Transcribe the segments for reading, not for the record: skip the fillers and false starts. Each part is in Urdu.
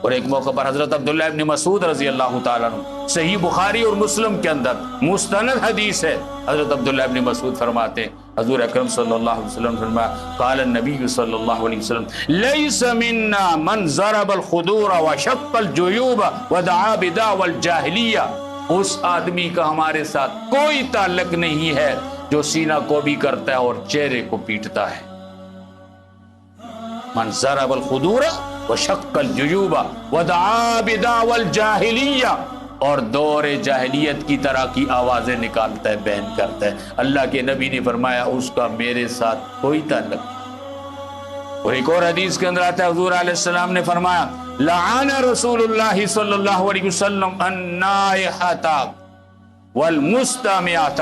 اور ایک موقع پر حضرت عبداللہ ابن مسعود رضی اللہ تعالیٰ عنہ، صحیح بخاری اور مسلم کے اندر مستند حدیث ہے، حضرت عبداللہ ابن مسعود فرماتے ہیں حضور اکرم صلی اللہ علیہ وسلم فرمایا قال النبی صلی اللہ علیہ وسلم لیس منا من ضرب الخدور وشق الجیوب ودعا بدعوى الجاہلیہ، اس آدمی کا ہمارے ساتھ کوئی تعلق نہیں ہے جو سینہ کو بھی کرتا ہے اور چہرے کو پیٹتا ہے۔ من ضرب الخدور وشق الجیوب ودعا بدعوى الجاہلیہ، اور دور جاہلیت کی طرح کی آوازیں نکالتا ہے، بیان کرتا ہے۔ اللہ کے نبی نے فرمایا اس کا میرے ساتھ کوئی تعلق نہیں۔ اور ایک اور حدیث کے اندر آتا ہے حضور علیہ السلام نے فرمایا لعن رسول اللہ صلی اللہ علیہ وسلم النائحۃ والمستمعۃ،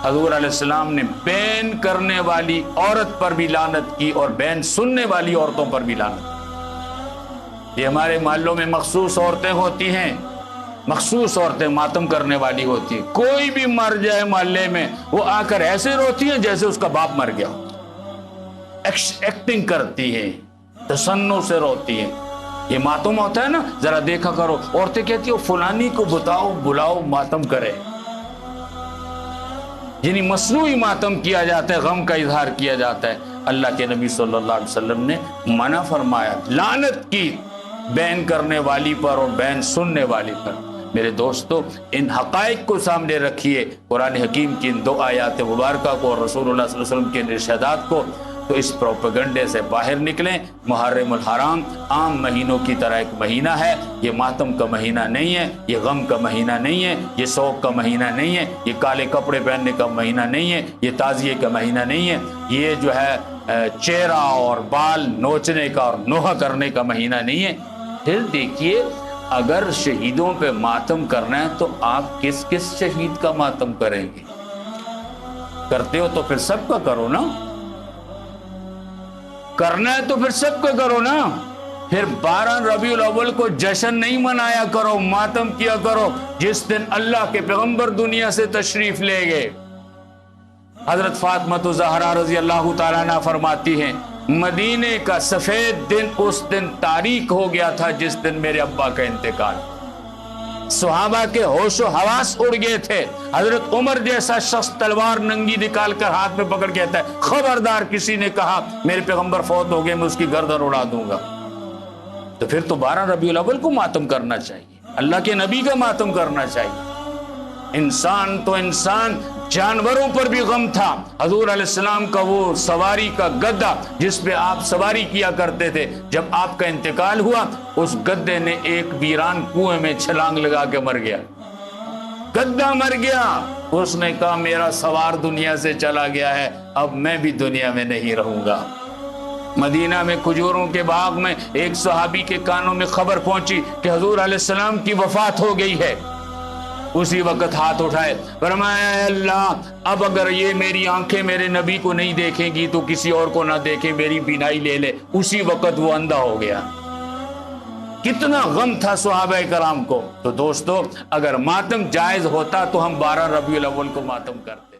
حضور علیہ السلام نے بیان کرنے والی عورت پر بھی لعنت کی اور بیان سننے والی عورتوں پر بھی لعنت کی۔ یہ ہمارے محلوں میں مخصوص عورتیں ہوتی ہیں، مخصوص عورتیں ماتم کرنے والی ہوتی ہیں، کوئی بھی مر جائے محلے میں وہ آ کر ایسے روتی ہیں جیسے اس کا باپ مر گیا، ایکٹنگ کرتی ہیں، تسنن سے روتی ہیں۔ یہ ماتم ہوتا ہے نا، ذرا دیکھا کرو، عورتیں کہتی ہیں فلانی کو بتاؤ بلاؤ ماتم کرے، یعنی مصنوعی ماتم کیا جاتا ہے، غم کا اظہار کیا جاتا ہے۔ اللہ کے نبی صلی اللہ علیہ وسلم نے منع فرمایا، لعنت کی بیان کرنے والی پر اور بیان سننے والی پر۔ میرے دوستو، ان حقائق کو سامنے رکھیے، قرآن حکیم کی ان 2 آیات مبارکہ کو اور رسول اللہ صلی اللہ علیہ وسلم کے ارشادات کو، تو اس پروپیگنڈے سے باہر نکلیں۔ محرم الحرام عام مہینوں کی طرح ایک مہینہ ہے، یہ ماتم کا مہینہ نہیں ہے، یہ غم کا مہینہ نہیں ہے، یہ شوق کا مہینہ نہیں ہے، یہ کالے کپڑے پہننے کا مہینہ نہیں ہے، یہ تعزیے کا مہینہ نہیں ہے، یہ جو ہے چہرہ اور بال نوچنے کا اور نوحہ کرنے کا مہینہ نہیں ہے۔ پھر دیکھیے، اگر شہیدوں پہ ماتم کرنا ہے تو آپ کس کس شہید کا ماتم کریں گے؟ کرتے ہو تو پھر سب کا کرو نا، کرنا ہے تو پھر سب کا کرو نا۔ پھر 12 ربیع الاول کو جشن نہیں منایا کرو، ماتم کیا کرو جس دن اللہ کے پیغمبر دنیا سے تشریف لے گئے۔ حضرت فاطمہ زہرا رضی اللہ تعالیٰ عنہ فرماتی ہیں مدینے کا سفید دن اس دن تاریک ہو گیا تھا جس دن میرے ابا کا انتقال۔ صحابہ کے ہوش و حواس اڑ گئے تھے۔ حضرت عمر جیسا شخص تلوار ننگی نکال کر ہاتھ میں پکڑ کہتا ہے خبردار کسی نے کہا میرے پیغمبر فوت ہو گئے میں اس کی گردن اڑا دوں گا۔ تو پھر تو 12 ربیع الاول کو ماتم کرنا چاہیے، اللہ کے نبی کا ماتم کرنا چاہیے۔ انسان تو انسان، جانوروں پر بھی غم تھا۔ حضور علیہ السلام کا وہ سواری کا گدھا جس پہ آپ سواری کیا کرتے تھے، جب آپ کا انتقال ہوا اس گدھے نے ایک ویران کنویں میں چھلانگ لگا کے مر گیا، گدھا مر گیا۔ اس نے کہا میرا سوار دنیا سے چلا گیا ہے، اب میں بھی دنیا میں نہیں رہوں گا۔ مدینہ میں کھجوروں کے باغ میں ایک صحابی کے کانوں میں خبر پہنچی کہ حضور علیہ السلام کی وفات ہو گئی ہے۔ اسی وقت ہاتھ اٹھائے، فرمایا اے اللہ اب اگر یہ میری آنکھیں میرے نبی کو نہیں دیکھیں گی تو کسی اور کو نہ دیکھیں، میری بینائی لے لے۔ اسی وقت وہ اندھا ہو گیا۔ کتنا غم تھا صحابہ کرام کو۔ تو دوستو، اگر ماتم جائز ہوتا تو ہم 12 ربیع الاول کو ماتم کرتے۔